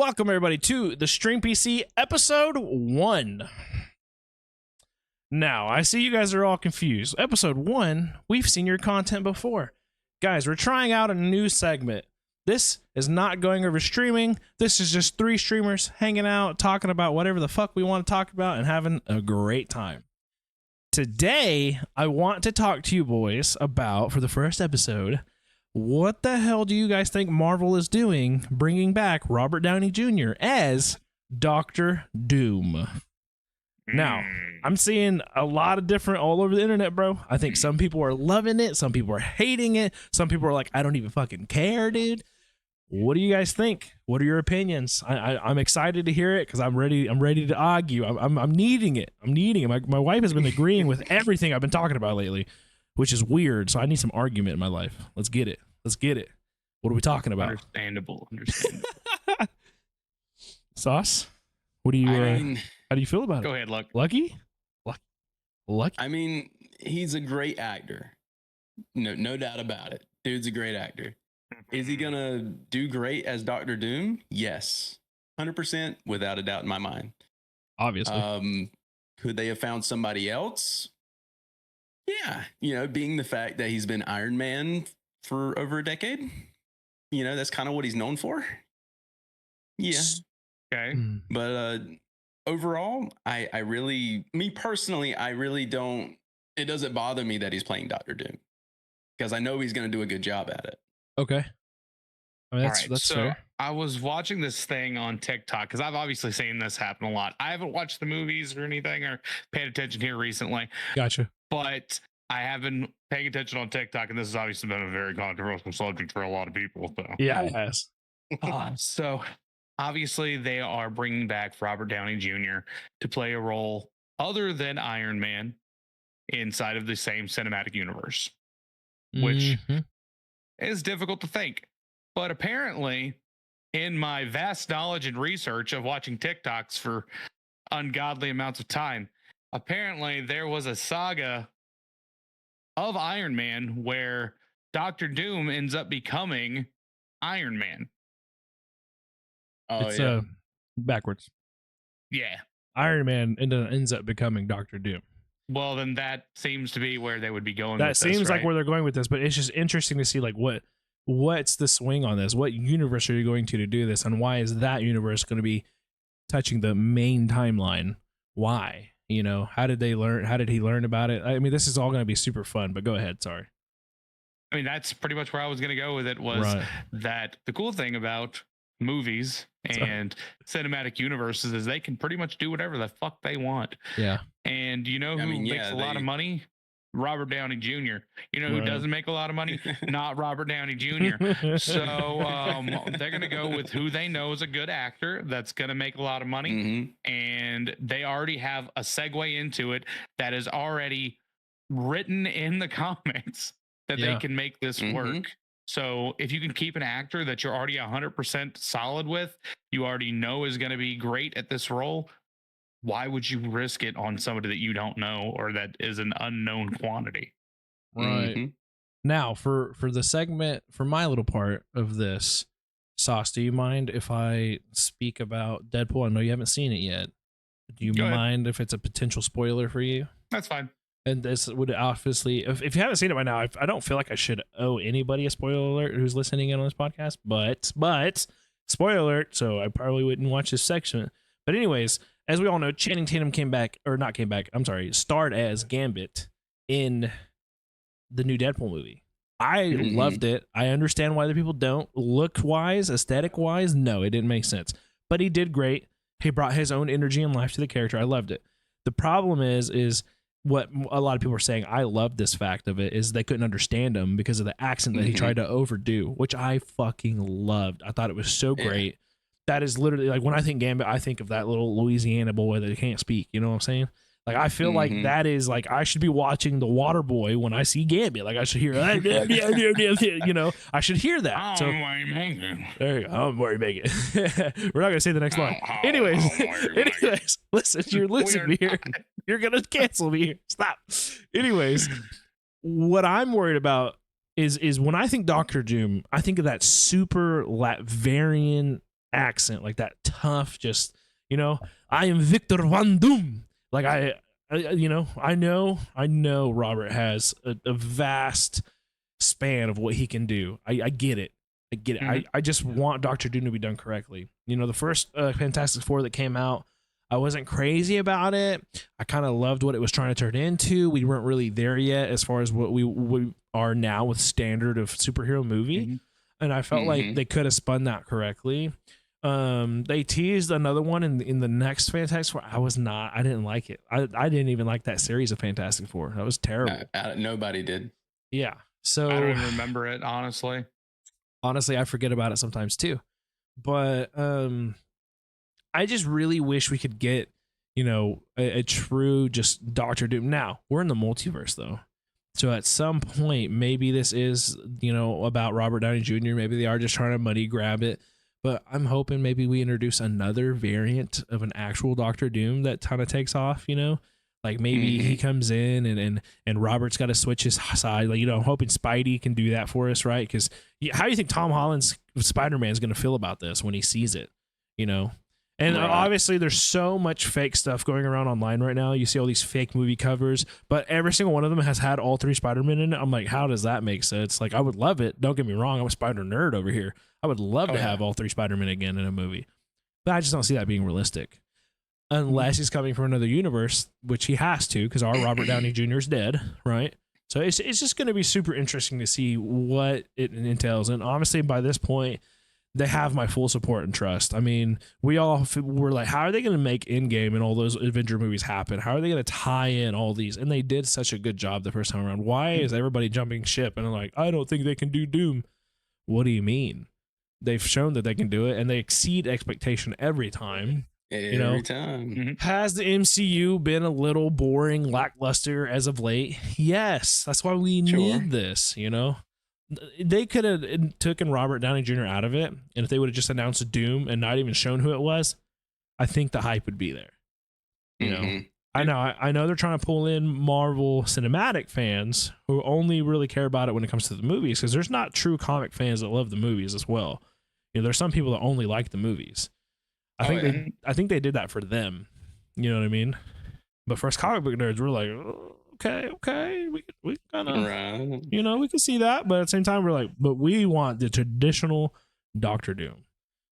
Welcome everybody to the Stream PC episode 1. Now, I see you guys are all confused. Episode 1, we've seen your content before. Guys, we're trying out a new segment. This is not going over streaming. This is just 3 streamers hanging out, talking about whatever the fuck we want to talk about and having a great time. Today, I want to talk to you boys about, for the first episode, what the hell do you guys think Marvel is doing bringing back Robert Downey Jr. as Doctor Doom? Now, I'm seeing a lot of different all over the internet, bro. I think some people are loving it. Some people are hating it. Some people are like, I don't even fucking care, dude. What do you guys think? What are your opinions? I'm excited to hear it because I'm ready to argue. I'm needing it. I'm needing it. My wife has been agreeing with everything I've been talking about lately, which is weird. So I need some argument in my life. Let's get it. What are we talking about? Understandable. Sauce? What do you how do you feel about it? Go ahead, Lucky? I mean, he's a great actor. No doubt about it. Dude's a great actor. Is he gonna do great as Doctor Doom? Yes. 100% without a doubt in my mind. Obviously. Could they have found somebody else? Yeah, being the fact that he's been Iron Man for over a decade, that's kind of what he's known for. Yeah. Okay. But overall, I really don't, it doesn't bother me that he's playing Doctor Doom because I know he's going to do a good job at it. Okay. I mean, that's so fair. I was watching this thing on TikTok because I've obviously seen this happen a lot. I haven't watched the movies or anything or paid attention here recently. Gotcha. But I have been paying attention on TikTok, and this has obviously been a very controversial subject for a lot of people. So. Yeah, it has. So obviously they are bringing back Robert Downey Jr. to play a role other than Iron Man inside of the same cinematic universe, which is difficult to think. But apparently, in my vast knowledge and research of watching TikToks for ungodly amounts of time, apparently there was a saga of Iron Man where Doctor Doom ends up becoming Iron Man. Oh, it's yeah. Backwards. Yeah. Iron Man ends up becoming Doctor Doom. Well, then that seems to be where they would be going. That with seems this, like right? where they're going with this, but it's just interesting to see like what's the swing on this? What universe are you going to do this, and why is that universe going to be touching the main timeline? Why? How did they learn? How did he learn about it? I mean, this is all going to be super fun, but go ahead. Sorry. I mean, that's pretty much where I was going to go with it was that the cool thing about movies and cinematic universes is they can pretty much do whatever the fuck they want. Yeah. And who makes a lot of money? Robert Downey Jr. Who doesn't make a lot of money? Not Robert Downey Jr. So they're going to go with who they know is a good actor that's going to make a lot of money. Mm-hmm. And they already have a segue into it that is already written in the comics that they can make this work. So if you can keep an actor that you're already 100% solid with, you already know is going to be great at this role, why would you risk it on somebody that you don't know or that is an unknown quantity? Right. Mm-hmm. Now, for the segment, for my little part of this, Sauce, do you mind if I speak about Deadpool? I know you haven't seen it yet. Do you mind if it's a potential spoiler for you? That's fine. And this would obviously, if you haven't seen it by now, I don't feel like I should owe anybody a spoiler alert who's listening in on this podcast, but spoiler alert, so I probably wouldn't watch this section. But anyways, as we all know, Channing Tatum starred as Gambit in the new Deadpool movie. I loved it. I understand why other people don't. Look-wise, aesthetic-wise, no, it didn't make sense. But he did great. He brought his own energy and life to the character. I loved it. The problem is what a lot of people are saying, I love this fact of it, is they couldn't understand him because of the accent that he tried to overdo, which I fucking loved. I thought it was so great. That is literally like when I think Gambit, I think of that little Louisiana boy that can't speak. You know what I'm saying? Like, I feel like that is like, I should be watching The Water Boy when I see Gambit. Like, I should hear, I should hear that. So, there you go. I'm worried, make it. We're not going to say the next line. Anyways, listen, you're losing me here. You're going to cancel me here. Stop. Anyways, what I'm worried about is when I think Doctor Doom, I think of that super Latvarian accent, like that tough, just, you know, I am Victor Van Doom. Like you know, I know Robert has a vast span of what he can do. I get it. I get it. I just want Doctor Doom to be done correctly. You know, the first Fantastic Four that came out, I wasn't crazy about it. I kind of loved what it was trying to turn into. We weren't really there yet as far as what we are now with standard of superhero movie. And I felt like they could have spun that correctly. They teased another one in the next Fantastic Four. I didn't like it. I didn't even like that series of Fantastic Four. That was terrible. Nobody did. Yeah. So I don't even remember it, honestly. Honestly, I forget about it sometimes too. But I just really wish we could get, you know, a true just Doctor Doom. Now, we're in the multiverse though. So at some point, maybe this is, you know, about Robert Downey Jr. Maybe they are just trying to money grab it. But I'm hoping maybe we introduce another variant of an actual Doctor Doom that kind of takes off, you know? Like maybe he comes in and Robert's got to switch his side. Like, you know, I'm hoping Spidey can do that for us, right? Because how do you think Tom Holland's Spider-Man is going to feel about this when he sees it, you know? And obviously there's so much fake stuff going around online right now. You see all these fake movie covers, but every single one of them has had all 3 Spider-Men in it. I'm like, how does that make sense? Like, I would love it. Don't get me wrong. I'm a Spider nerd over here. I would love to have all 3 Spider-Men again in a movie, but I just don't see that being realistic unless he's coming from another universe, which he has to, because our Robert Downey Jr. is dead, right? So it's just going to be super interesting to see what it entails. And honestly, by this point, they have my full support and trust. I mean, we all were like, how are they going to make Endgame and all those Avenger movies happen? How are they going to tie in all these? And they did such a good job the first time around. Why is everybody jumping ship? And I'm like, I don't think they can do Doom. What do you mean? They've shown that they can do it, and they exceed expectation every time. Every time. Has the MCU been a little boring, lackluster as of late? Yes. That's why we need this, you know? They could have taken Robert Downey Jr. out of it, and if they would have just announced Doom and not even shown who it was, I think the hype would be there. You know, I know they're trying to pull in Marvel cinematic fans who only really care about it when it comes to the movies, because there's not true comic fans that love the movies as well. You know, there's some people that only like the movies. I think they did that for them. You know what I mean? But for us comic book nerds, we're like, oh, okay, we kind of, you know, we can see that, but at the same time, we're like, but we want the traditional Doctor Doom,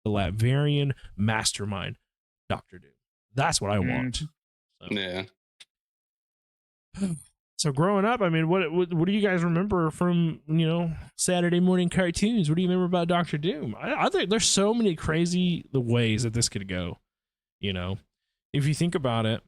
the Latverian mastermind Doctor Doom. That's what I want. So. Yeah. So growing up, I mean, what do you guys remember from, you know, Saturday morning cartoons? What do you remember about Doctor Doom? I think there's so many crazy ways that this could go. You know, if you think about it,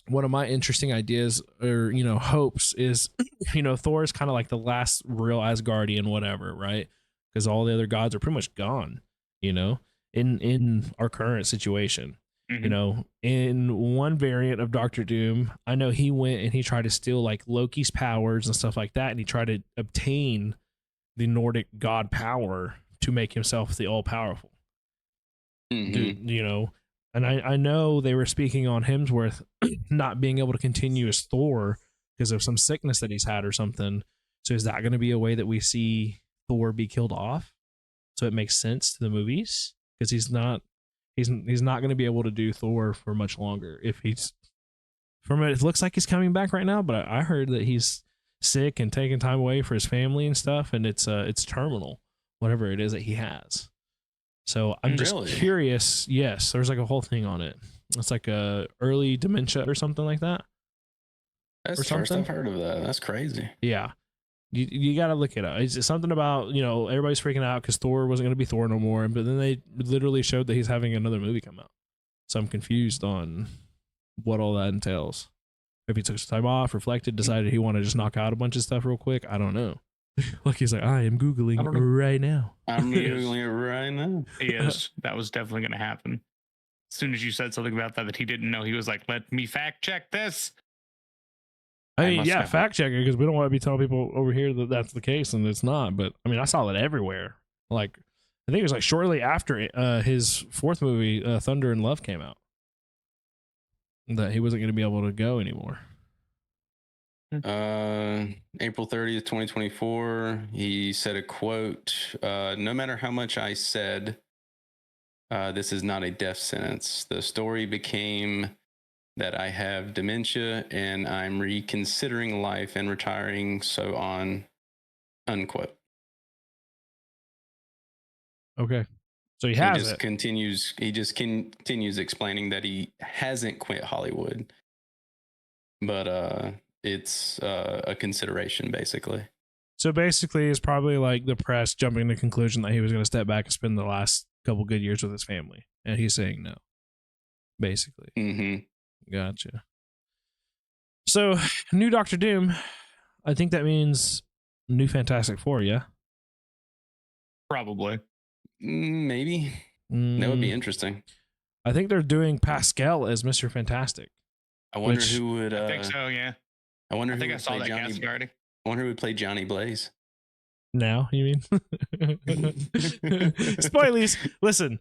one of my interesting ideas or, you know, hopes is, you know, Thor is kind of like the last real Asgardian whatever, right? Because all the other gods are pretty much gone, you know, in our current situation. You know, in one variant of Doctor Doom, I know he went and he tried to steal like Loki's powers and stuff like that, and he tried to obtain the Nordic god power to make himself the all-powerful. You know, and I know they were speaking on Hemsworth not being able to continue as Thor because of some sickness that he's had or something. So is that going to be a way that we see Thor be killed off? So it makes sense to the movies, because he's not going to be able to do Thor for much longer. If he's it looks like he's coming back right now, but I heard that he's sick and taking time away for his family and stuff, and it's terminal, whatever it is that he has. So I'm just curious. Yes, there's like a whole thing on it. It's like a early dementia or something like that. That's the first I've heard of that. That's crazy. Yeah. You got to look it up. It's something about, you know, everybody's freaking out because Thor wasn't going to be Thor no more. But then they literally showed that he's having another movie come out. So I'm confused on what all that entails. If he took some time off, reflected, decided he wanted to just knock out a bunch of stuff real quick. I don't know. Like he's like, I am Googling right now. I'm Googling it right now. He is. That was definitely going to happen. As soon as you said something about that he didn't know, he was like, let me fact check this. I mean, yeah, fact checker, because we don't want to be telling people over here that that's the case, and it's not. But I mean, I saw it everywhere. Like, I think it was like shortly after his fourth movie, Thunder and Love, came out, that he wasn't going to be able to go anymore. April 30th, 2024. He said a quote: "No matter how much I said, This is not a death sentence. The story became that I have dementia and I'm reconsidering life and retiring, so on, unquote. Okay. So he He has just it. continues explaining that he hasn't quit Hollywood, but it's a consideration, basically. So basically, it's probably like the press jumping to the conclusion that he was going to step back and spend the last couple good years with his family, and he's saying no. Basically, Gotcha. So, new Doctor Doom. I think that means new Fantastic Four. Yeah, Probably. Maybe that would be interesting. I think they're doing Pascal as Mr. Fantastic. I wonder who would. I think so. Yeah. I wonder. I who think I would saw play that Johnny. casting already. I wonder who would play Johnny Blaze. Now, you mean? Spoilies. Listen,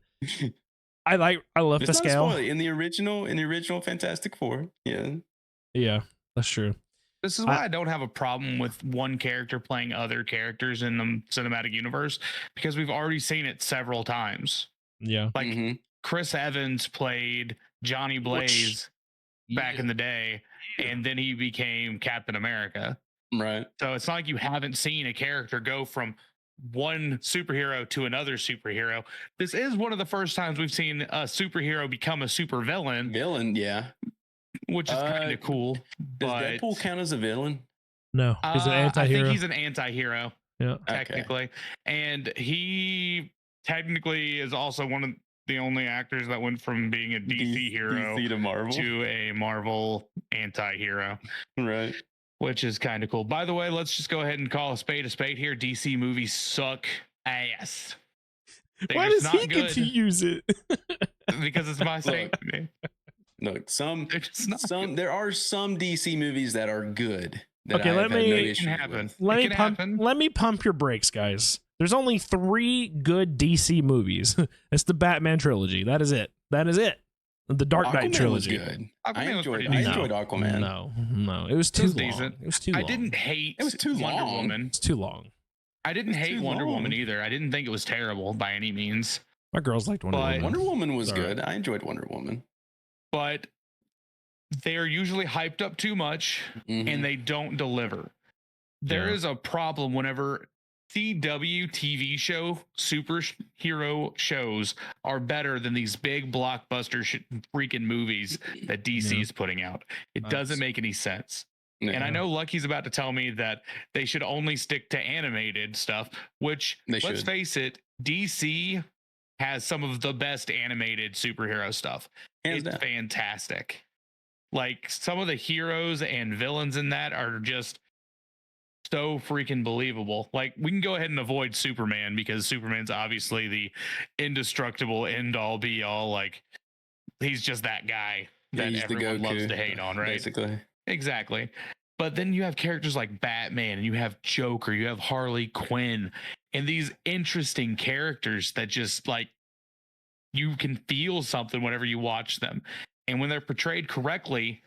I love It's Pascal. not a spoiler. In the original Fantastic Four. Yeah, that's true. This is why I don't have a problem with one character playing other characters in the cinematic universe, because we've already seen it several times. Yeah. Like Chris Evans played Johnny Blaze back in the day, and then he became Captain America. Right. So it's not like you haven't seen a character go from one superhero to another superhero. This is one of the first times we've seen a superhero become a supervillain. Yeah. Which is kind of cool. Does Deadpool count as a villain? No, he's an anti-hero. I think he's an anti-hero. Yeah, technically. Okay. And he technically is also one of the only actors that went from being a DC hero DC to Marvel to a Marvel anti-hero. Right. Which is kind of cool. By the way, let's just go ahead and call a spade here. DC movies suck ass. Why does he get to use it? Because it's my thing. Look, there are some DC movies that are good. That okay, let me pump your brakes, guys. There's only 3 good DC movies. It's the Batman trilogy. That is it. The Dark Knight trilogy. Was good. I enjoyed Aquaman. No, it was too long. Decent. It was too long. I didn't hate. It was too Wonder long. Woman. It's too long. I didn't hate Wonder Woman either. I didn't think it was terrible by any means. My girls liked Wonder Woman. Wonder Woman was good. I enjoyed Wonder Woman. But they're usually hyped up too much and they don't deliver. There is a problem whenever CW TV show superhero shows are better than these big blockbuster freaking movies that DC is putting out. It doesn't make any sense. Yeah. And I know Lucky's about to tell me that they should only stick to animated stuff, which let's face it, DC has some of the best animated superhero stuff. It's fantastic. Like some of the heroes and villains in that are just so freaking believable. Like we can go ahead and avoid Superman because Superman's obviously the indestructible end all be all. Like he's just that guy that everyone loves to hate on, right? Basically. Exactly. But then you have characters like Batman and you have Joker, you have Harley Quinn, and these interesting characters that just like you can feel something whenever you watch them. And when they're portrayed correctly,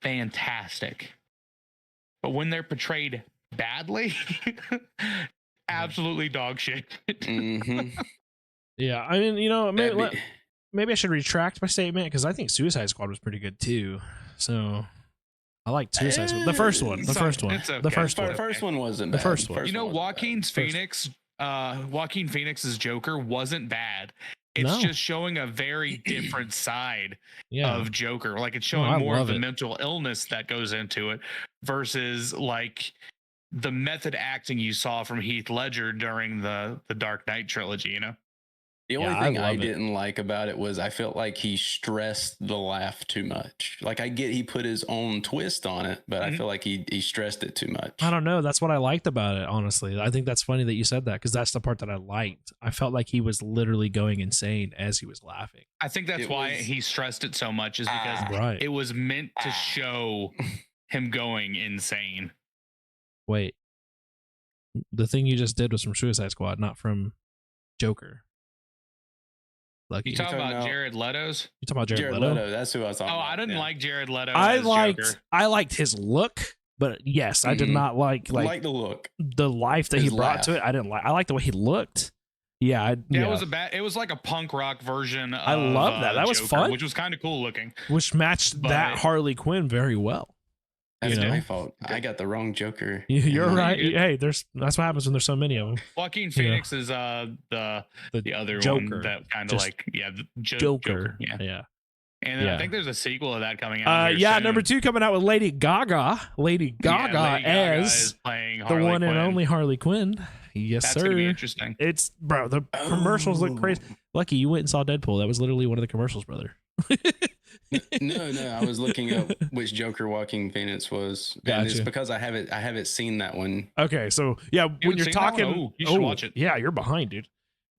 fantastic. But when they're portrayed badly, absolutely dog shit. Yeah, I mean, maybe I should retract my statement because I think Suicide Squad was pretty good too. So I like Suicide Squad. The first one. The first one. The first one wasn't bad. The first one. Joaquin Phoenix's Joker wasn't bad. It's just showing a very different side of Joker. Like it's showing more of the mental illness that goes into it versus like the method acting you saw from Heath Ledger during the Dark Knight trilogy, The only thing I didn't like about it was I felt like he stressed the laugh too much. Like I get he put his own twist on it, but I feel like he stressed it too much. I don't know. That's what I liked about it, honestly. I think that's funny that you said that because that's the part that I liked. I felt like he was literally going insane as he was laughing. I think that's why he stressed it so much is because it was meant to show him going insane. Wait. The thing you just did was from Suicide Squad, not from Joker. Lucky. You talking about Jared Leto's? You talking about Jared Leto? That's who I was talking about. I didn't like Jared Leto. I liked his look, but yes, I did not like the look. The life that he brought to it. I didn't like. I liked the way he looked. Yeah, Yeah, it was like a punk rock version of I love that. That was Joker, fun. which was kind of cool looking. Which matched that Harley Quinn very well. That's my fault. I got the wrong Joker. You're right. Hey, that's what happens when there's so many of them. Joaquin Phoenix is the other Joker. one that kind of like the Joker. Yeah. And then I think there's a sequel of that coming out. Yeah, number 2 coming out with Lady Gaga. Lady Gaga as playing the one and only Harley Quinn. Yes, That's sir. gonna be interesting. It's the commercials look crazy. Lucky you went and saw Deadpool. That was literally one of the commercials, brother. No, I was looking up which Joker Joaquin Phoenix was. Gotcha. And it's because I haven't seen that one. Okay, so yeah, when you're talking, you should watch it. Yeah, you're behind, dude.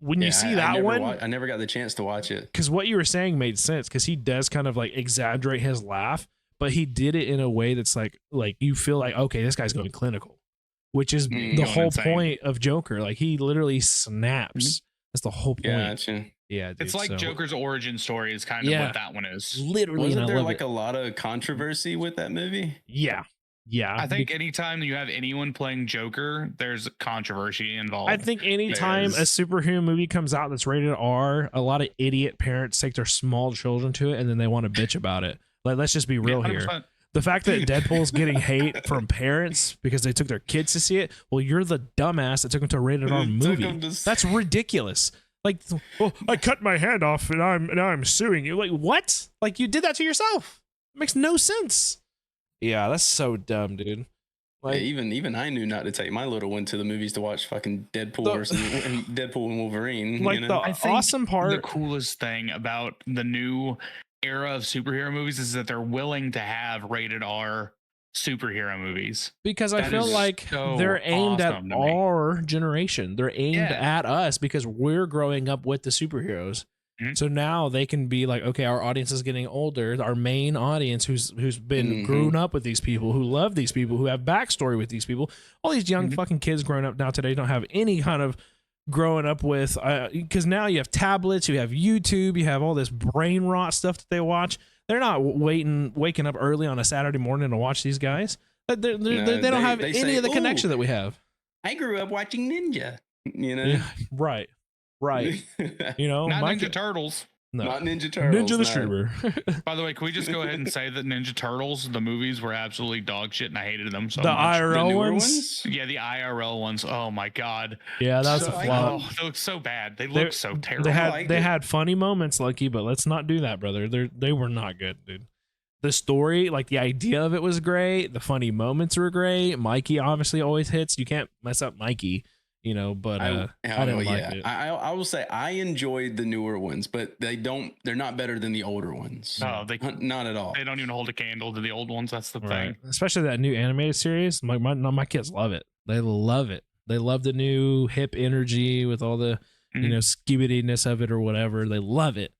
When you see that one, I never got the chance to watch it. Because what you were saying made sense. Because he does kind of like exaggerate his laugh, but he did it in a way that's like you feel like, okay, this guy's going clinical, which is the whole point of Joker. Like he literally snaps. That's the whole point. Gotcha. Yeah, dude, it's like Joker's origin story is kind of what that one is. Literally, wasn't there like a lot of controversy with that movie? Yeah. I think anytime you have anyone playing Joker, there's controversy involved. I think anytime a superhero movie comes out that's rated R, a lot of idiot parents take their small children to it and then they want to bitch about it. Like, let's just be real here. The fact that Deadpool's getting hate from parents because they took their kids to see it, well, you're the dumbass that took them to a rated R movie. That's ridiculous. Like, well, I cut my hand off and I'm suing you. Like, what? Like, you did that to yourself. It makes no sense. Yeah, that's so dumb, dude. Like, yeah, even I knew not to take my little one to the movies to watch fucking Deadpool and Deadpool and Wolverine. Like, you know? I think awesome part, the coolest thing about the new era of superhero movies is that they're willing to have rated R superhero movies, because I feel like they're aimed at our generation. They're aimed at us because we're growing up with the superheroes. So now they can be like, okay, our audience is getting older. Our main audience, who's been grown up with these people, who love these people, who have backstory with these people. All these young fucking kids growing up now today don't have any kind of growing up with, because now you have tablets, you have YouTube, you have all this brain rot stuff that they watch. They're not waking up early on a Saturday morning to watch these guys. They don't have any of the connection that we have. I grew up watching Ninja. You know, right. You know, not Ninja Turtles. No. Not Ninja Turtles. Ninja the Streamer. By the way, can we just go ahead and say that Ninja Turtles, the movies, were absolutely dog shit, and I hated them so much. IRL ones? Yeah, the IRL ones. Oh my god. Yeah, that's a flop. Oh, they look so bad. They look so terrible. They had funny moments, Lucky, but let's not do that, brother. They were not good, dude. The story, like the idea of it was great. The funny moments were great. Mikey obviously always hits. You can't mess up Mikey. You know, but I didn't like it. I will say I enjoyed the newer ones, but they're not better than the older ones. No, not at all. They don't even hold a candle to the old ones. That's the thing. Especially that new animated series. My kids love it. They love it. They love the new hip energy with all the you know, skibidiness of it or whatever. They love it.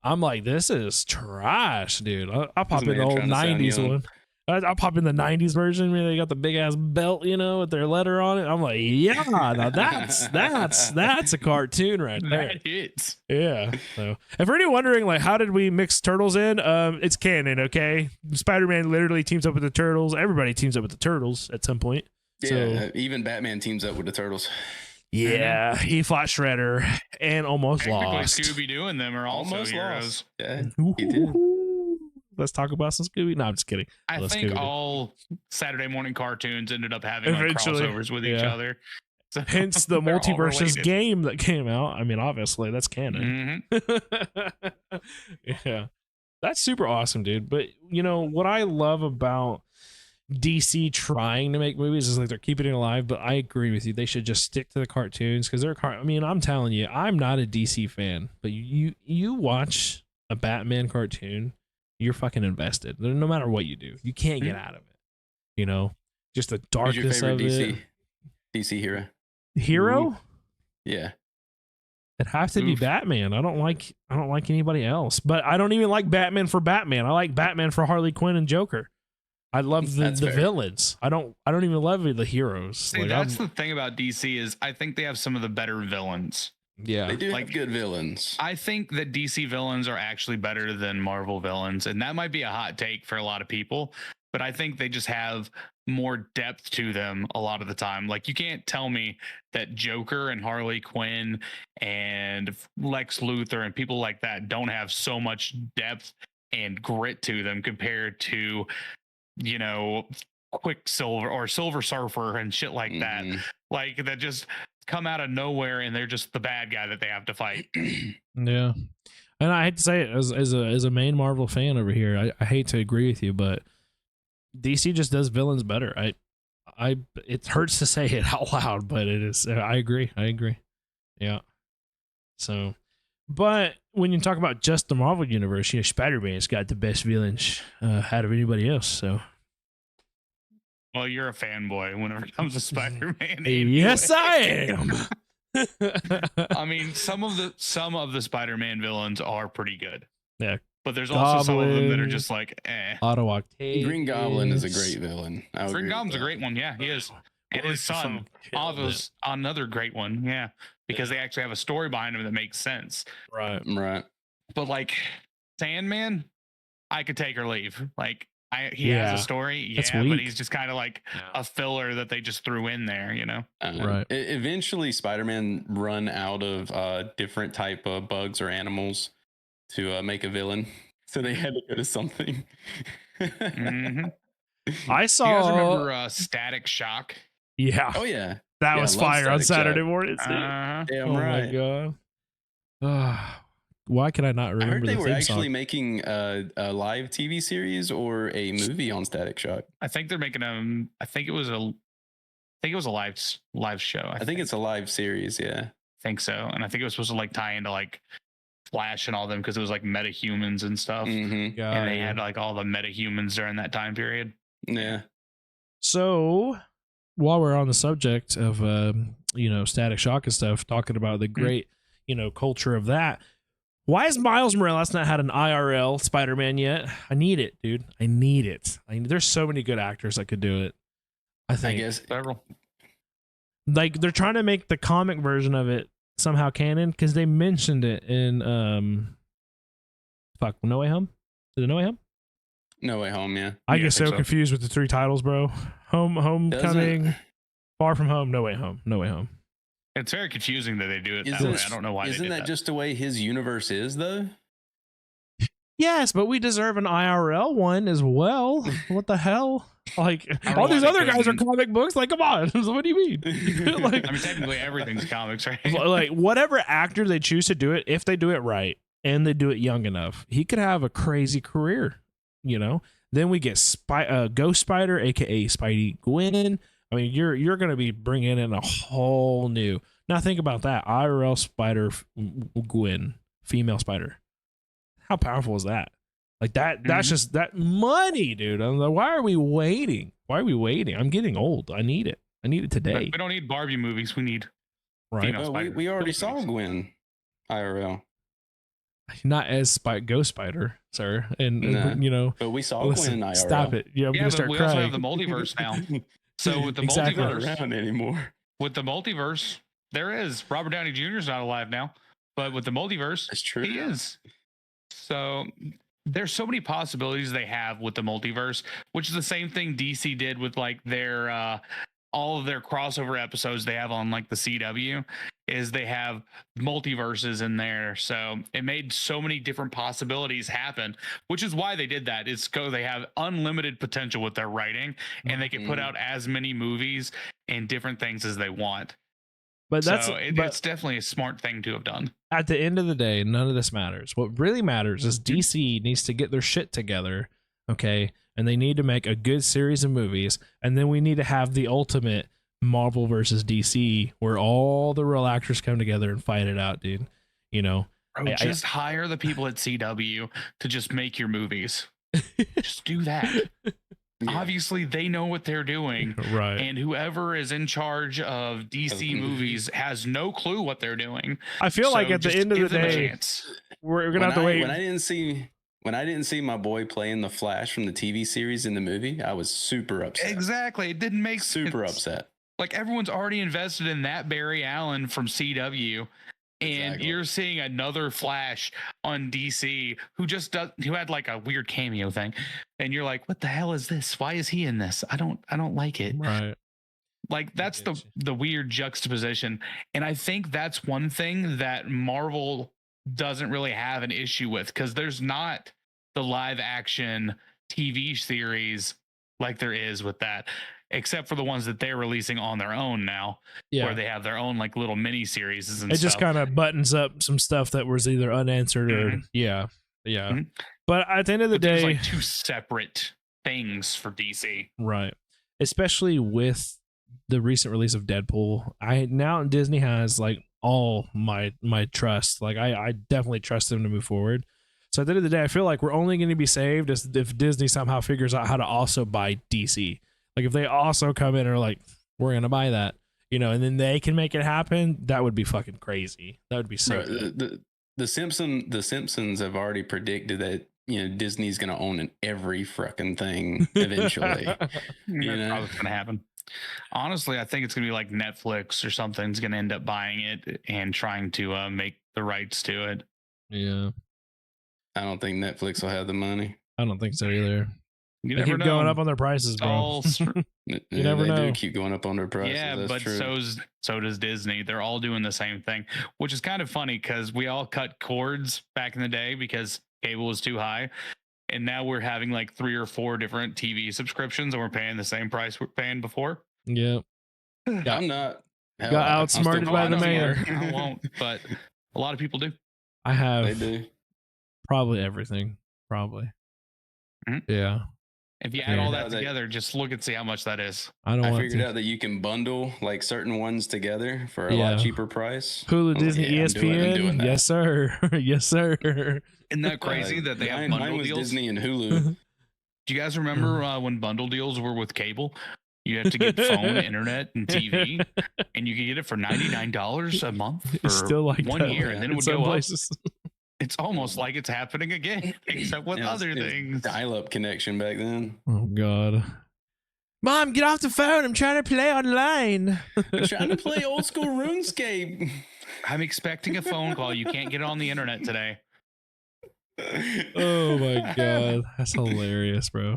I'm like, this is trash, dude. I'll pop in the old 90s one. I'll pop in the 90s version where they got the big ass belt, you know, with their letter on it. I'm like, yeah, now that's a cartoon right there. That hits. Yeah. So if you're anyone wondering, like, how did we mix turtles in? It's canon, okay? Spider-Man literally teams up with the turtles. Everybody teams up with the turtles at some point. Yeah, so, even Batman teams up with the turtles. Yeah, he fought Shredder and almost lost. Scooby-Doo and them are also almost heroes. Lost. Yeah, he did. Let's talk about some Scooby. No, I'm just kidding. I think Scooby. All Saturday morning cartoons ended up having like crossovers with each other. So hence the Multiverses game that came out. I mean, obviously that's canon. Yeah, that's super awesome, dude. But you know what I love about DC trying to make movies is like they're keeping it alive. But I agree with you; they should just stick to the cartoons because they're. I mean, I'm telling you, I'm not a DC fan, but you watch a Batman cartoon. You're fucking invested. No matter what you do, you can't get out of it. You know, just the darkness of it. DC hero. Hero? Ooh. Yeah. It has to be Batman. I don't like anybody else. But I don't even like Batman for Batman. I like Batman for Harley Quinn and Joker. I love the villains. I don't even love the heroes. See, like, that's the thing about DC is I think they have some of the better villains. Yeah, they do have good villains. I think that DC villains are actually better than Marvel villains, and that might be a hot take for a lot of people. but I think they just have more depth to them a lot of the time. Like, you can't tell me that Joker and Harley Quinn and Lex Luthor and people like that don't have so much depth and grit to them compared to, you know, Quicksilver or Silver Surfer and shit like that. Like, that just come out of nowhere and they're just the bad guy that they have to fight. Yeah. And I hate to say it as a main Marvel fan over here, I hate to agree with you, but DC just does villains better. It hurts to say it out loud, but it is. I agree. Yeah. So, but when you talk about just the Marvel universe, you know, Spider-Man's got the best villains out of anybody else. So, well, you're a fanboy whenever it comes to Spider-Man. Yes, I am. I mean, some of the Spider-Man villains are pretty good. Yeah. But there's also some of them that are just like, Otto Octavius. Green Goblin is a great villain. Green Goblin's a great one. Yeah, he is. And his son, Otto's another great one. Yeah, because they actually have a story behind him that makes sense. Right. But like Sandman, I could take or leave. Like, he has a story, but he's just kind of like a filler that they just threw in there, you know? Right. Eventually, Spider-Man run out of different type of bugs or animals to make a villain, so they had to go to something. I saw. You guys remember Static Shock? Yeah. Oh yeah, that was fire on Saturday morning. Damn right. My God. Why can I not remember? I heard they were actually song? making a live TV series or a movie on Static Shock. I think they're making I think it was a live show. I think it's a live series. Yeah, I think so. And I think it was supposed to like tie into like Flash and all them because it was like metahumans and stuff. Mm-hmm. And they had like all the metahumans during that time period. Yeah. So while we're on the subject of you know, Static Shock and stuff, talking about the great you know, culture of that. Why has Miles Morales not had an IRL Spider-Man yet? I need it, dude. I need it. There's so many good actors that could do it. I think. I guess several. Like, they're trying to make the comic version of it somehow canon because they mentioned it in No Way Home. Is it No Way Home? No Way Home, yeah. I get so confused with the three titles, bro. Homecoming, Far From Home, No Way Home, No Way Home. It's very confusing that they do it that way. I don't know why. Isn't that just the way his universe is, though? Yes, but we deserve an IRL one as well. What the hell? Like, all these other guys are comic books. Like, come on. What do you mean? Like, I mean, technically everything's comics, right? Like, whatever actor they choose to do it, if they do it right and they do it young enough, he could have a crazy career, you know? Then we get Ghost Spider, aka Spidey Gwen. I mean, you're going to be bringing in a whole new. Now think about that. IRL Spider Gwen, female Spider. How powerful is that? Like that. That's just that money, dude. I'm like, why are we waiting? I'm getting old. I need it. I need it today. We don't need Barbie movies. We need Well, we already saw Gwen IRL. Not as Ghost Spider, sir. And you know, but we saw Gwen IRL. Stop it. Yeah, I'm gonna start we crying. also have the multiverse now. So with the multiverse, not around anymore. With the multiverse, there is Robert Downey Jr. is not alive now, but with the multiverse, that's true. He is. So there's so many possibilities they have with the multiverse, which is the same thing DC did with like their all of their crossover episodes they have on like the CW. Is they have multiverses in there, so it made so many different possibilities happen, which is why they did that. It's because they have unlimited potential with their writing, and they can put out as many movies and different things as they want. But it's definitely a smart thing to have done. At the end of the day, none of this matters. What really matters is DC needs to get their shit together, okay? And they need to make a good series of movies, and then we need to have the ultimate Marvel versus DC, where all the real actors come together and fight it out, dude. You know, bro, just hire the people at CW to just make your movies. Just do that. Obviously, they know what they're doing, right? And whoever is in charge of DC movies has no clue what they're doing. I feel like at the end of the day, we're gonna have to wait. When I didn't see my boy playing the Flash from the TV series in the movie, I was super upset. Exactly, it didn't make super upset. Like, everyone's already invested in that Barry Allen from CW, And Exactly. you're seeing another Flash on DC who had like a weird cameo thing, and you're like, what the hell is this? Why is he in this? I don't like it. Right. Like that's get the weird juxtaposition. And I think that's one thing that Marvel doesn't really have an issue with, because there's not the live action TV series like there is with that, except for the ones that they're releasing on their own now, Yeah. where they have their own like little mini series and It just stuff. kind of buttons up some stuff that was either unanswered or Mhm. yeah. Mhm. But at the end of the But there's day, like two separate things for DC. right. Especially with the recent release of Deadpool, now Disney has like all my trust. Like I definitely trust them to move forward. So at the end of the day, I feel like we're only going to be saved if Disney somehow figures out how to also buy DC. Like if they also come in and are like, we're going to buy that, you know, and then they can make it happen. That would be fucking crazy. That would be so Bro, good. the Simpsons have already predicted that, you know, Disney's going to own every fucking thing eventually. That's know? probably what's going to happen. Honestly, I think it's going to be like Netflix or something's going to end up buying it and trying to make the rights to it. Yeah. I don't think Netflix will have the money. I don't think so either. You They never keep know. going up on their prices, bro. You never know. do keep going up on their prices. Yeah, That's but true. so does Disney. They're all doing the same thing, which is kind of funny because we all cut cords back in the day because cable was too high. And now we're having like 3 or 4 different TV subscriptions and we're paying the same price we're paying before. Yeah. Yeah. I'm not. Hell, Got I'm outsmarted still by buying the smart. man. I won't, but a lot of people do. I have They do. probably everything. Probably. Mhm. Yeah. If you add Yeah. all that together, just look and see how much that is. I don't I want figured to. out that you can bundle like certain ones together for a Yeah. lot cheaper price. Hulu, I was like, Disney, yeah, ESPN. I'm doing that. Yes, sir. Yes, sir. Isn't that crazy that they have bundle mine was deals? Disney and Hulu. Do you guys remember when bundle deals were with cable? You have to get phone, internet, and TV, and you could get it for $99 a month for It's still like 1 that year, and then it in would some go places. up. It's almost like it's happening again, except with It was- other it was things. dial-up connection back then. Oh God. Mom, get off the phone. I'm trying to play online. I'm trying to play old school RuneScape. I'm expecting a phone call. You can't get it on the internet today. Oh my God. That's hilarious, bro.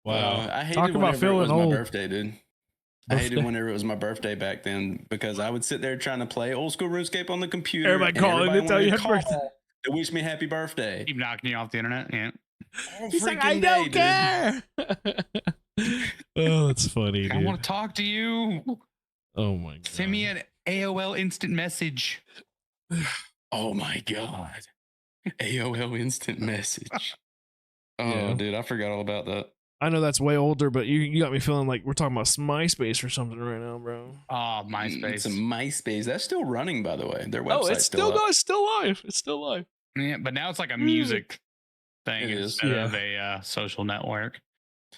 Wow. I hated Talk about whenever it feeling was old. my birthday, dude. I hated whenever it was my birthday back then because I would sit there trying to play old school RuneScape on the computer. Everybody calling to tell you happy birthday. To wish me happy birthday. Keep knocking you off the internet. Yeah. He's like, I don't care. Oh, that's funny, I dude. want to talk to you. Oh my God. Send me an AOL instant message. Oh my God. AOL instant message. Oh, Yeah. dude, I forgot all about that. I know that's way older, but you got me feeling like we're talking about MySpace or something right now, bro. Oh, It's MySpace. a MySpace. That's still running, by the way. Their website's Oh, it's still up. it's still live. It's still live. Yeah, but now it's like a music thing It is. instead of a social network.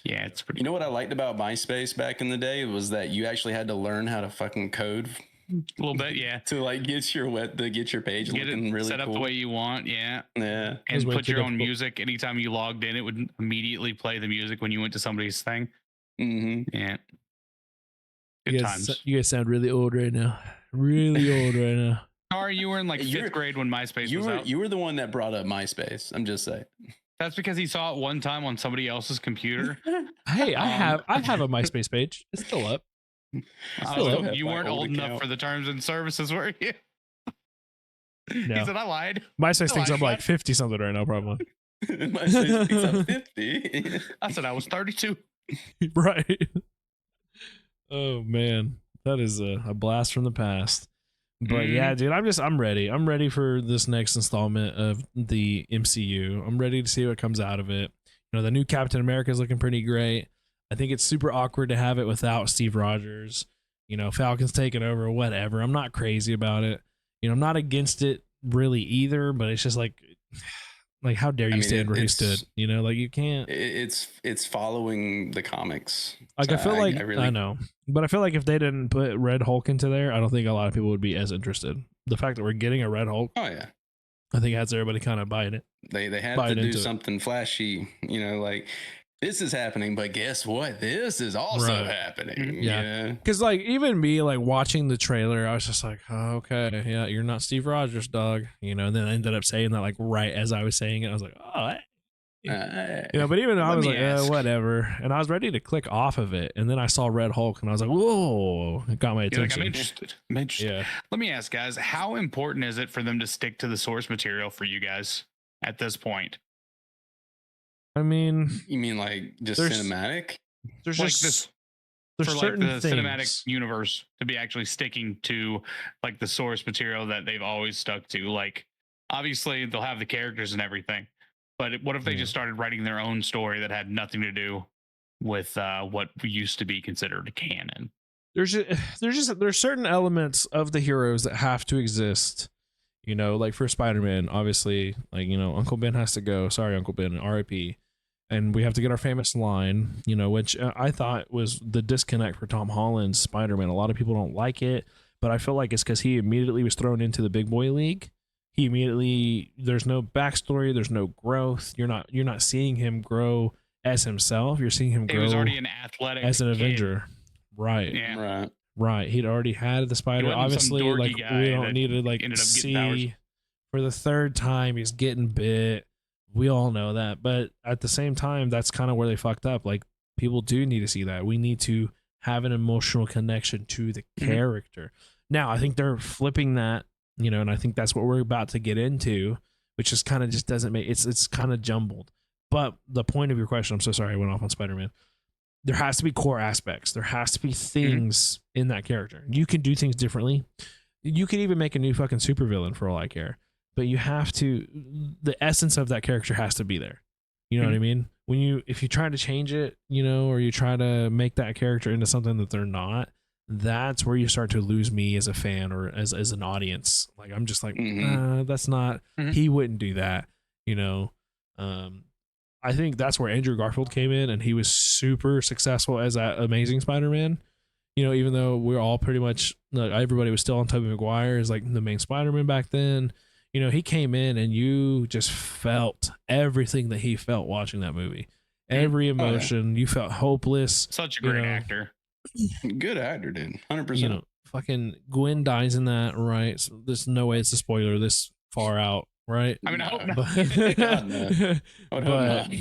Yeah, it's pretty. You know what I liked about MySpace back in the day was that you actually had to learn how to fucking code A little bit, yeah. to like get your page Get looking it really set up cool. the way you want, yeah. Yeah. And way put too your own difficult. music. Anytime you logged in, it would immediately play the music when you went to somebody's thing. Mm-hmm. Yeah. Good times. You guys sound really old right now. Really old right now. Sorry, you were in like You're- 5th grade when MySpace was out. You were the one that brought up MySpace. I'm just saying. That's because he saw it one time on somebody else's computer. Hey, I have a MySpace page. It's still up. still Oh, have you my weren't old old enough account. for the terms and services, were you? No. He said, I lied. MySpace No, thinks I I'm like got- 50 something right now, probably. MySpace thinks I'm 50. I said I was 32. Right. Oh man, that is a blast from the past. But yeah, dude, I'm ready. I'm ready for this next installment of the MCU. I'm ready to see what comes out of it. You know, the new Captain America is looking pretty great. I think it's super awkward to have it without Steve Rogers. You know, Falcon's taking over, whatever. I'm not crazy about it. You know, I'm not against it really either, but it's just like how dare you stand where he stood? You know, like you can't. It's following the comics. Like So I feel like I know, but I feel like if they didn't put Red Hulk into there, I don't think a lot of people would be as interested. The fact that we're getting a Red Hulk, Oh yeah. I think has everybody kind of buying it. They had Buy to it do into it. something flashy, you know, like this is happening, but guess what? This is also Right. happening. Yeah. Because like even me like watching the trailer, I was just like, oh, okay, yeah, you're not Steve Rogers, dog. You know, and then I ended up saying that like right as I was saying it. I was like, oh, hey. You know, but even I was like, whatever, and I was ready to click off of it, and then I saw Red Hulk, and I was like, whoa, it got my attention. Like, I'm interested. Yeah. Let me ask, guys, how important is it for them to stick to the source material for you guys at this point? I mean, you mean like just cinematic? There's like just this there's for certain like the things. cinematic universe to be actually sticking to like the source material that they've always stuck to. Like, obviously, they'll have the characters and everything, but what if they just started writing their own story that had nothing to do with what used to be considered canon? There's certain elements of the heroes that have to exist. You know, like for Spider-Man, obviously, like, you know, Uncle Ben has to go. Sorry, Uncle Ben, R.I.P. And we have to get our famous line, you know, which I thought was the disconnect for Tom Holland's Spider-Man. A lot of people don't like it, but I feel like it's because he immediately was thrown into the big boy league. He immediately, there's no backstory, there's no growth. You're not seeing him grow as himself. You're seeing him grow. He was already an athletic as an kid. Avenger, right? Yeah, right. He'd already had the spider. Obviously, like we don't need to like see for the third time he's getting bit. We all know that, but at the same time, that's kind of where they fucked up. Like, people do need to see that. We need to have an emotional connection to the character. Now, I think they're flipping that, you know, and I think that's what we're about to get into, which is kind of just doesn't make it's kind of jumbled. But the point of your question, I'm so sorry I went off on Spider-Man. There has to be core aspects. There has to be things in that character. You can do things differently. You could even make a new fucking supervillain for all I care. But you have to, the essence of that character has to be there. You know what I mean? If you try to change it, you know, or you try to make that character into something that they're not, that's where you start to lose me as a fan or as an audience. Like, I'm just like, that's not, he wouldn't do that, you know? I think that's where Andrew Garfield came in, and he was super successful as that Amazing Spider-Man. You know, even though we're all pretty much, like, everybody was still on Tobey Maguire as like the main Spider-Man back then. You know, he came in and you just felt everything that he felt watching that movie. Every emotion, you felt hopeless. Such a great actor. Good actor, dude. 100%. You know, fucking Gwen dies in that, right? So there's no way it's a spoiler this far out, right? I mean, I hope not. God, no. But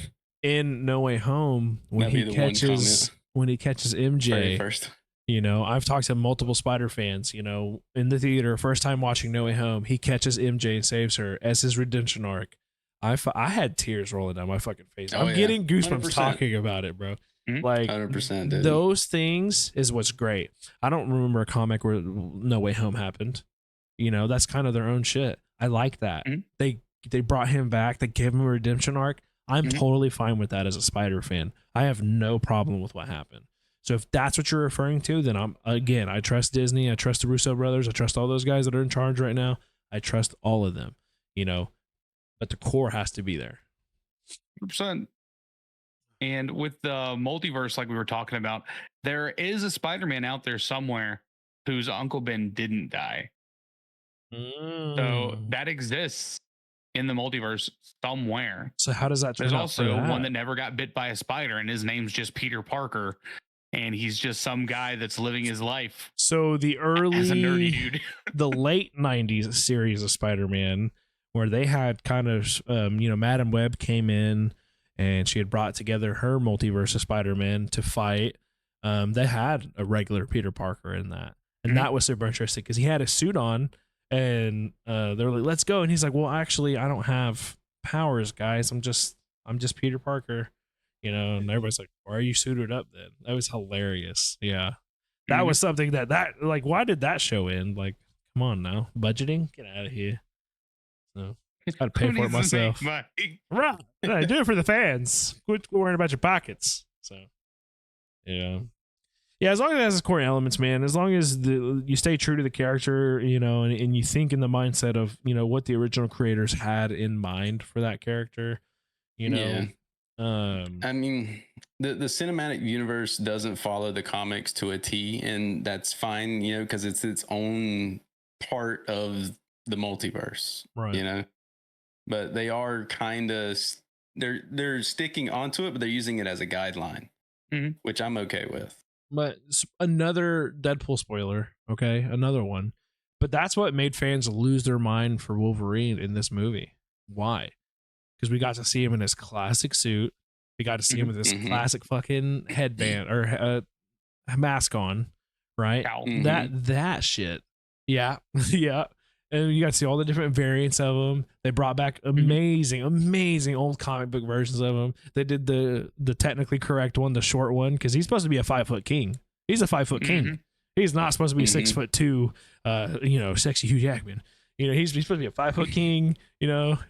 in No Way Home, when he catches MJ first. You know, I've talked to multiple Spider fans, you know, in the theater, first time watching No Way Home, he catches MJ and saves her as his redemption arc. I had tears rolling down my fucking face. I'm getting goosebumps 100%. Talking about it, bro. Like, 100%, dude. Those things is what's great. I don't remember a comic where No Way Home happened. You know, that's kind of their own shit. I like that. They brought him back. They gave him a redemption arc. I'm totally fine with that as a Spider fan. I have no problem with what happened. So if that's what you're referring to, then I trust Disney. I trust the Russo brothers. I trust all those guys that are in charge right now. I trust all of them, you know, but the core has to be there. 100%. And with the multiverse, like we were talking about, there is a Spider-Man out there somewhere whose Uncle Ben didn't die. So that exists in the multiverse somewhere. So how does that turn out? There's also one that never got bit by a spider, and his name's just Peter Parker. And he's just some guy that's living his life. So the early, as a nerdy dude. The late 90s series of Spider-Man, where they had kind of, you know, Madam Web came in and she had brought together her multiverse of Spider-Man to fight. They had a regular Peter Parker in that. And that was super interesting because he had a suit on and they were like, let's go. And he's like, well, actually, I don't have powers, guys. I'm just Peter Parker. You know, and everybody's like, why are you suited up then? That was hilarious. Yeah. That was something that like, why did that show end? Like, come on now. Budgeting? Get out of here. So I gotta pay for it myself. Right. I do it for the fans. Quit worrying about your pockets. So yeah. Yeah, as long as it has core elements, man, as long as you stay true to the character, you know, and you think in the mindset of, you know, what the original creators had in mind for that character, you know. Yeah. I mean, the cinematic universe doesn't follow the comics to a T, and that's fine, you know, because it's its own part of the multiverse, right? You know, but they are kind of they're sticking onto it, but they're using it as a guideline, which I'm okay with. But another Deadpool spoiler, okay, another one. But that's what made fans lose their mind for Wolverine in this movie. Why? Because we got to see him in his classic suit. We got to see him with his classic fucking headband or mask on, right? That shit. Yeah, yeah. And you got to see all the different variants of them. They brought back amazing old comic book versions of him. They did the technically correct one, the short one, because he's supposed to be a 5-foot king. He's a 5-foot king. He's not supposed to be 6'2", sexy Hugh Jackman. He's supposed to be a 5-foot king.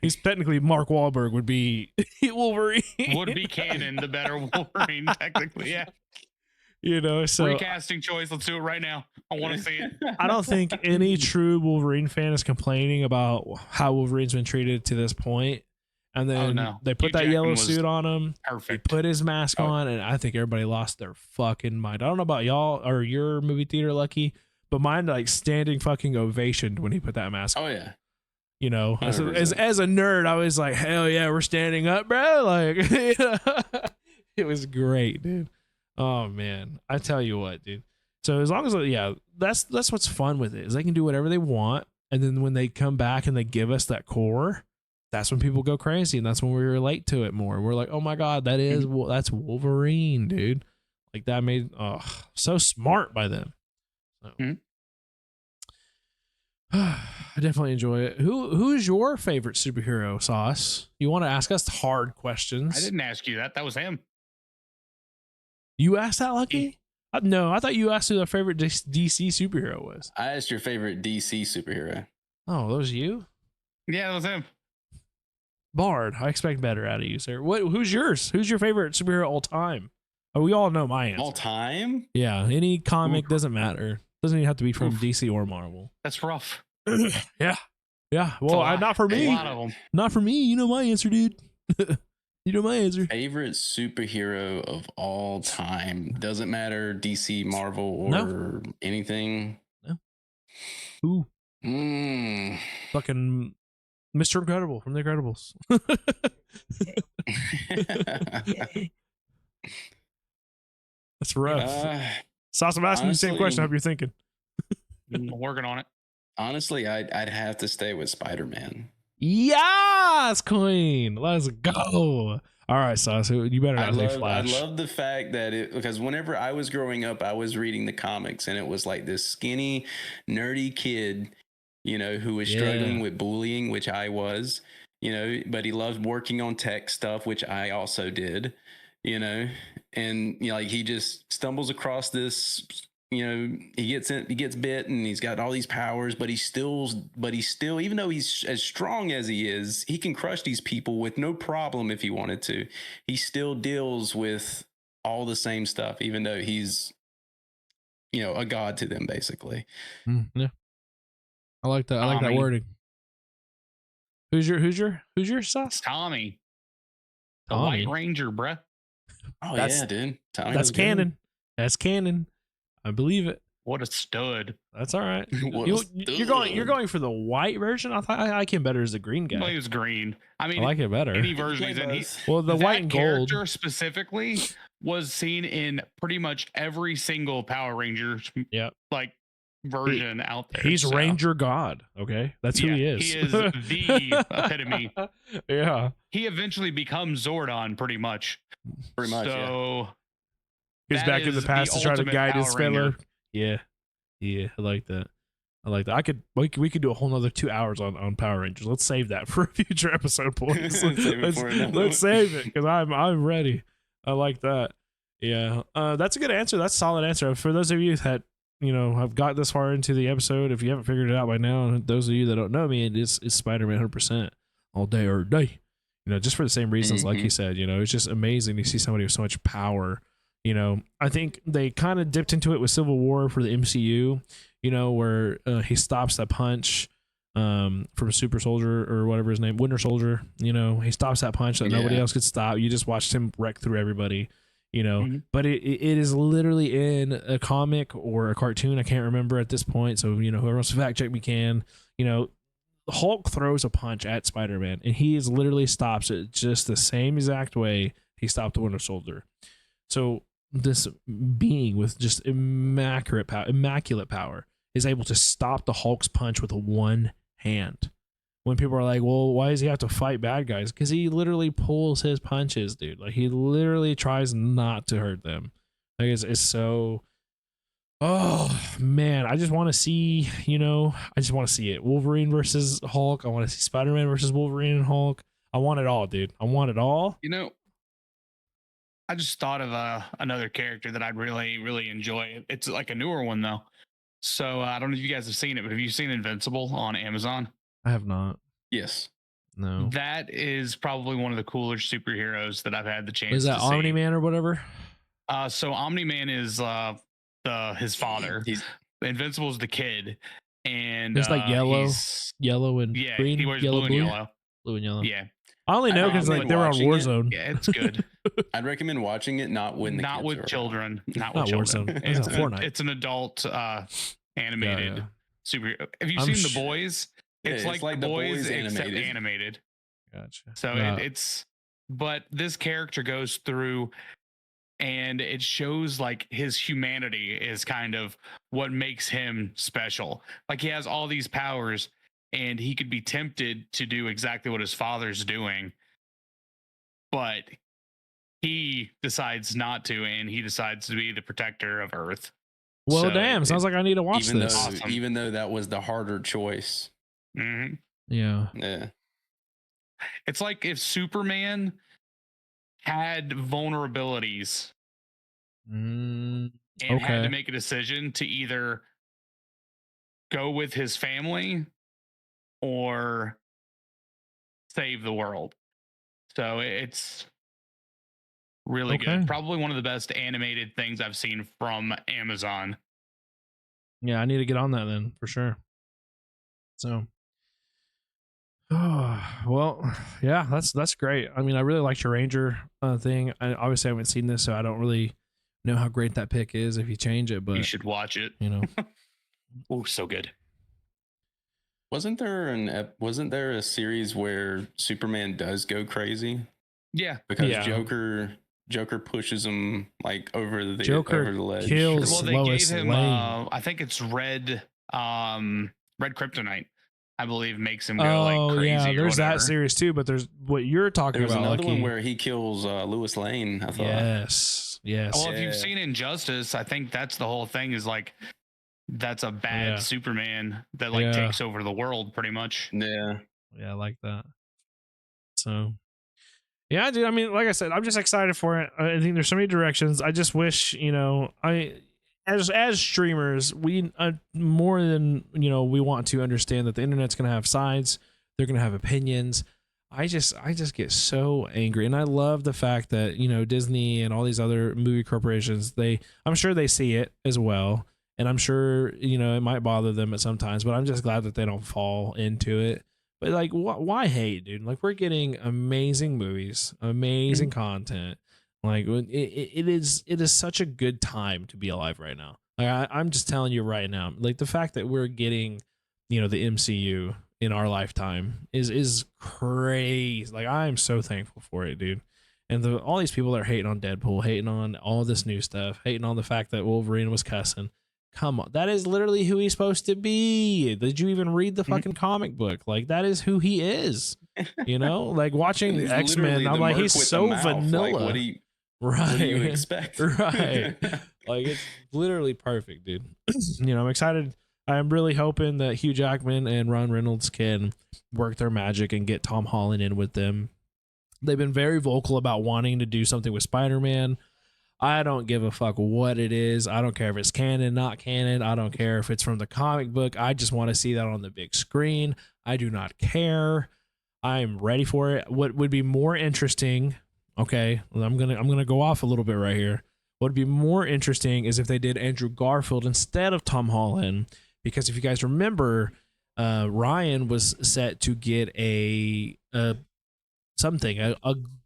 He's technically Mark Wahlberg would be Wolverine. Would be canon, the better Wolverine, technically, yeah. So recasting choice. Let's do it right now. I want to see it. I don't think any true Wolverine fan is complaining about how Wolverine's been treated to this point. And then they put that yellow suit on him. Perfect. They put his mask on, and I think everybody lost their fucking mind. I don't know about y'all or your movie theater, Lucky, but mine like standing fucking ovationed when he put that mask on. Oh yeah. As a nerd, I was like, hell yeah, we're standing up, bro. Like, it was great, dude. Oh man, I tell you what, dude. So as long as that's what's fun with it is they can do whatever they want, and then when they come back and they give us that core, that's when people go crazy, and that's when we relate to it more. We're like, oh my god, that's Wolverine, dude. Like that made so smart by them. So. I definitely enjoy it. Who's your favorite superhero, Sauce? You want to ask us hard questions? I didn't ask you that. That was him. You asked that, Lucky? No, I thought you asked who their favorite DC superhero was. I asked your favorite DC superhero. Oh, that was you? Yeah, that was him. Bard, I expect better out of you, sir. Who's yours? Who's your favorite superhero all time? Oh, we all know my answer. All time? Yeah, any comic doesn't matter. Doesn't even have to be from DC or Marvel. That's rough. Yeah. Well, not for me. A lot of them. Not for me. You know my answer, dude. You know my answer. Favorite superhero of all time. Doesn't matter DC, Marvel, or anything. No. Who? Fucking Mr. Incredible from The Incredibles. That's rough. Sauce, I'm asking you the same question. I hope you're thinking. I'm working on it. Honestly, I'd have to stay with Spider-Man. Yes, Queen. Let's go. All right, Sauce. You better not say Flash. I love the fact that because whenever I was growing up, I was reading the comics, and it was like this skinny, nerdy kid, who was struggling with bullying, which I was, but he loved working on tech stuff, which I also did, and like he just stumbles across this. He gets bit and he's got all these powers, but he's still, even though he's as strong as he is, he can crush these people with no problem if he wanted to. He still deals with all the same stuff, even though he's, a god to them, basically. Yeah. I like that. I like that wording. Who's your Sauce? Tommy. The White Ranger, bruh. Oh yeah, dude. Tommy, that's canon. That's canon. I believe it. What a stud! That's all right. You're going for the white version. I thought I like him better as the green guy. Well, he was green. I mean, I like it better. Any version he's in. The white and gold character specifically was seen in pretty much every single Power Rangers. Version out there. He's Ranger God. Okay, that's who he is. He is the epitome. Yeah. He eventually becomes Zordon, pretty much. So. He's back in the past to try to guide his fellow. Yeah. I like that. We could do a whole nother 2 hours on Power Rangers. Let's save that for a future episode, boys. Let's save it because I'm ready. I like that. Yeah. That's a good answer. That's a solid answer. For those of you that have got this far into the episode, if you haven't figured it out by now, and those of you that don't know me, it's Spider-Man 100% all day or day. Just for the same reasons, like you said. It's just amazing to see somebody with so much power. I think they kind of dipped into it with Civil War for the MCU, where he stops that punch from Super Soldier or whatever his name, Winter Soldier. He stops that punch that nobody else could stop. You just watched him wreck through everybody, but it is literally in a comic or a cartoon. I can't remember at this point. So, whoever wants to fact check me can, Hulk throws a punch at Spider-Man, and he is literally stops it just the same exact way he stopped the Winter Soldier. So this being with just immaculate power is able to stop the Hulk's punch with one hand. When people are like, well, why does he have to fight bad guys? Because he literally pulls his punches, dude. Like, he literally tries not to hurt them. Like, it's so... Oh, man. I just want to see, I just want to see it. Wolverine versus Hulk. I want to see Spider-Man versus Wolverine and Hulk. I want it all, dude. I want it all. I just thought of another character that I'd really, really enjoy. It's like a newer one, though. So I don't know if you guys have seen it, but have you seen Invincible on Amazon? I have not. Yes. No. That is probably one of the cooler superheroes that I've had the chance to see. Is that Omni-Man or whatever? So Omni-Man is his father. Invincible's the kid. And it's like yellow and green. He wears yellow, blue and yellow. Blue and yellow. Yeah. I only know because like they were on Warzone. Yeah, it's good. I'd recommend watching it not with children. Not Not with children. Warzone. It's Fortnite. It's an adult animated superhero. Have you seen The Boys? It's like The Boys except animated. Gotcha. So it's but this character goes through and it shows like his humanity is kind of what makes him special. Like, he has all these powers and he could be tempted to do exactly what his father's doing, but he decides not to, and he decides to be the protector of Earth. Well, so damn, sounds like I need to watch this. Even though that was the harder choice. Mm-hmm. Yeah. It's like if Superman had vulnerabilities and had to make a decision to either go with his family or save the world. So it's really good. Probably one of the best animated things I've seen from Amazon. Yeah, I need to get on that then for sure. So, well, yeah, that's great. I mean, I really liked your Ranger thing. I obviously haven't seen this, so I don't really know how great that pick is if you change it, but you should watch it. Oh, so good. Wasn't there a series where Superman does go crazy? Yeah, because Joker pushes him like over the ledge. Kills well, they Lois gave him Lane. I think it's red kryptonite, I believe, makes him go like crazy. Yeah, there's or that series too, but there's what you're talking about. There's another one where he kills Lois Lane, I thought. Yes. Well, if you've seen Injustice, I think that's the whole thing, is like that's a bad Superman that like takes over the world pretty much. Yeah, I like that. So yeah, dude, I mean, like I said, I'm just excited for it. I think there's so many directions. I just wish, as streamers, we more than we want to understand that the internet's gonna have sides, they're gonna have opinions. I just get so angry, and I love the fact that Disney and all these other movie corporations, I'm sure they see it as well, and I'm sure it might bother them at some times, but I'm just glad that they don't fall into it. But like, why hate, dude? Like, we're getting amazing movies, amazing content. Like, it is such a good time to be alive right now. Like, I'm just telling you right now, like the fact that we're getting, the MCU in our lifetime is crazy. Like, I am so thankful for it, dude. And all these people that are hating on Deadpool, hating on all this new stuff, hating on the fact that Wolverine was cussing. Come on, that is literally who he's supposed to be. Did you even read the fucking comic book? Like, that is who he is. Like watching X-Men, I'm like, he's so vanilla. Like, what do you expect? Right. Like, it's literally perfect, dude. I'm excited. I'm really hoping that Hugh Jackman and Ron Reynolds can work their magic and get Tom Holland in with them. They've been very vocal about wanting to do something with Spider-Man. I don't give a fuck what it is. I don't care if it's canon, not canon. I don't care if it's from the comic book. I just want to see that on the big screen. I do not care. I'm ready for it. What would be more interesting? Okay, I'm gonna go off a little bit right here. What would be more interesting is if they did Andrew Garfield instead of Tom Holland, because if you guys remember, Ryan was set to get a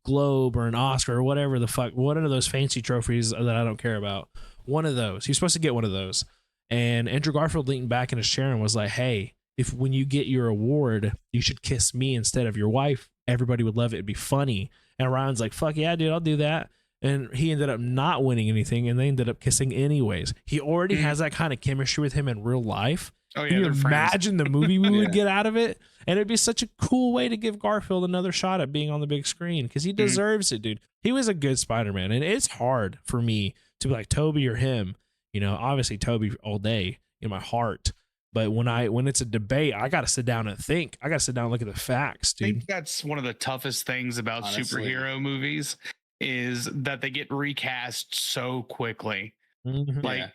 Globe or an Oscar or whatever the fuck, one of those fancy trophies that I don't care about. One of those. He's supposed to get one of those. And Andrew Garfield leaned back in his chair and was like, hey, if when you get your award, you should kiss me instead of your wife. Everybody would love it. It'd be funny. And Ryan's like, fuck yeah, dude, I'll do that. And he ended up not winning anything, and they ended up kissing anyways. He already has that kind of chemistry with him in real life. Oh yeah, Can you they're friends. imagine the movie we would get out of it? And it'd be such a cool way to give Garfield another shot at being on the big screen, because he deserves it, dude. He was a good Spider-Man, and it's hard for me to be like Toby or him. You know, obviously Toby all day in my heart. But when it's a debate, I got to sit down and think. I got to sit down and look at the facts, I dude. think that's one of the toughest things about superhero movies is that they get recast so quickly. Like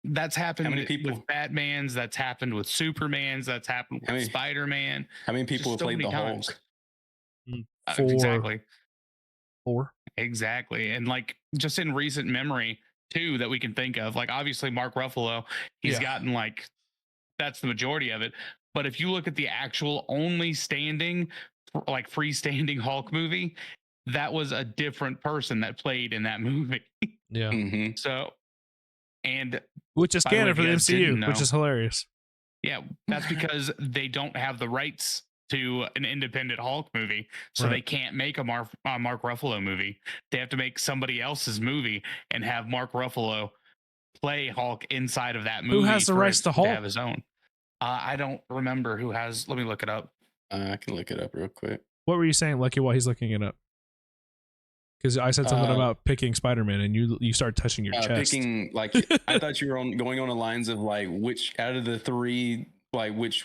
that's happened with Batman's, that's happened with Superman's, that's happened with Spider-Man. How many people have played the times. Hulk? Exactly. 4. Exactly. And like just in recent memory too that we can think of, like obviously Mark Ruffalo, he's gotten like, that's the majority of it. But if you look at the actual only standing, like freestanding Hulk movie, that was a different person that played in that movie. Yeah. So, and which is canon for the MCU, which is hilarious. Yeah, that's because they don't have the rights to an independent Hulk movie, so they can't make a Mark Ruffalo movie. They have to make somebody else's movie and have Mark Ruffalo play Hulk inside of that movie. Who has the rights to Hulk? To have his own. I don't remember who has. Let me look it up. I can look it up real quick. What were you saying, Lucky, while he's looking it up? Because I said something about picking Spider-Man, and you started touching your chest. Picking, like, I thought you were going on the lines of like which out of the three, which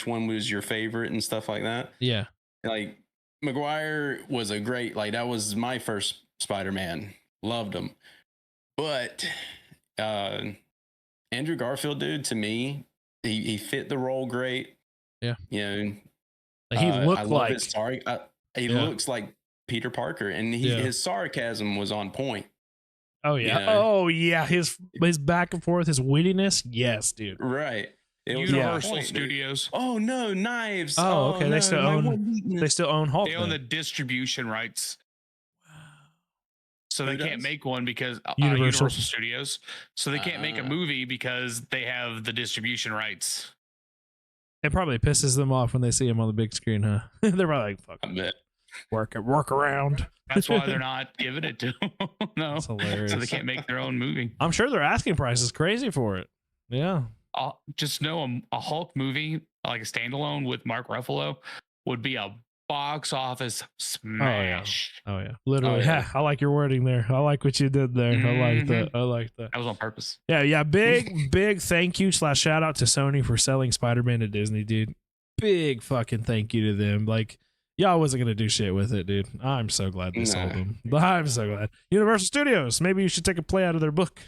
one was your favorite and stuff like that. Yeah, like Maguire was a great, like that was my first Spider-Man. Loved him, but Andrew Garfield, dude, to me, he fit the role great. Yeah, you know, he looked like he looks like Peter Parker, and his sarcasm was on point. Oh yeah, you know? Oh yeah, his back and forth, his wittiness, yes, dude. Right. It was Universal Studios. Oh no, knives. Oh, okay. No, they still own Hulk. They own the distribution rights. So they can't make one because Universal Studios. So they can't make a movie because they have the distribution rights. It probably pisses them off when they see him on the big screen, huh? They're probably like, "Fuck, I bet. Work around." That's why they're not giving it to them. No, that's hilarious. So they can't make their own movie. I'm sure their asking price is crazy for it. Yeah. Just know a Hulk movie, like a standalone with Mark Ruffalo, would be a box office smash. Oh yeah. Literally. Yeah. I like your wording there. I like what you did there. I like that. That was on purpose. Yeah. Big thank you / shout out to Sony for selling Spider-Man to Disney, dude. Big fucking thank you to them. Like, y'all wasn't gonna do shit with it, dude. I'm so glad they sold them. I'm so glad. Universal Studios, maybe you should take a play out of their book.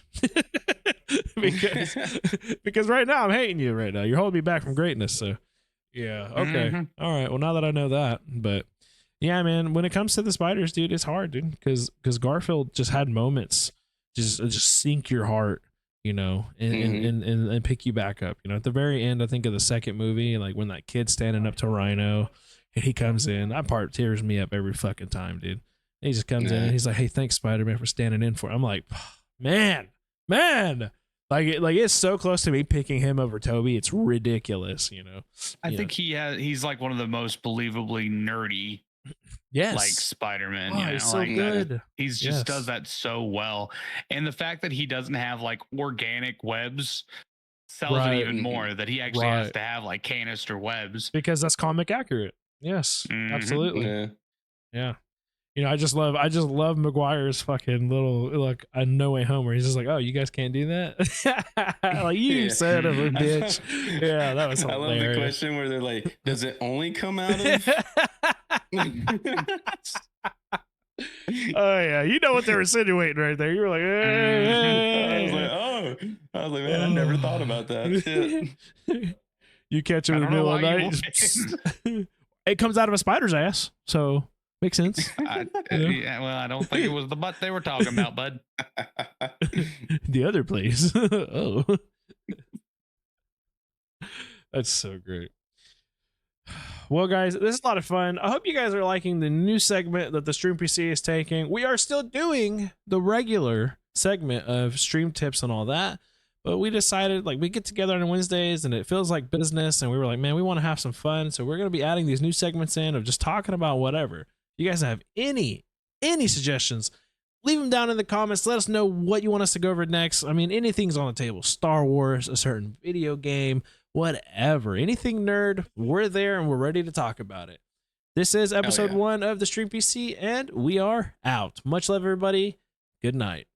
because right now I'm hating you right now. You're holding me back from greatness. So yeah. Okay. All right. Well, now that I know that, but yeah, man, when it comes to the spiders, dude, it's hard, dude. Because Garfield just had moments just sink your heart, you know, and pick you back up. You know, at the very end, I think of the second movie, like when that kid's standing up to Rhino and he comes in, that part tears me up every fucking time, dude. And he just comes in and he's like, "Hey, thanks, Spider-Man, for standing in for it." I'm like, man. Like it's so close to me picking him over Toby. It's ridiculous, you know. I think he's like one of the most believably nerdy, like Spider-Man. You know, he's so good. He's just does that so well, and the fact that he doesn't have like organic webs sells it even more. That he actually has to have like canister webs because that's comic accurate. Yes, absolutely. Yeah. You know, I just love Maguire's fucking little, like, a No Way Home where he's just like, "Oh, you guys can't do that?" Like, you son of a bitch. Yeah, that was hilarious. I love the question where they're like, "Does it only come out of?" Oh yeah, you know what they were insinuating right there. You were like, I was like, man, I never thought about that. You catch him in the middle of the night. It comes out of a spider's ass, so. Makes sense. Yeah, well, I don't think it was the butt they were talking about, bud. The other place. Oh. That's so great. Well, guys, this is a lot of fun. I hope you guys are liking the new segment that the Stream PC is taking. We are still doing the regular segment of stream tips and all that, But we decided, like, we get together on Wednesdays and it feels like business, and we were like, man, we want to have some fun, so we're going to be adding these new segments in of just talking about whatever. If you guys have any suggestions, leave them down in the comments. Let us know what you want us to go over next. I mean, anything's on the table. Star Wars, a certain video game, whatever. Anything nerd, we're there and we're ready to talk about it. This is episode 1 of the Stream PC, and we are out. Much love, everybody. Good night.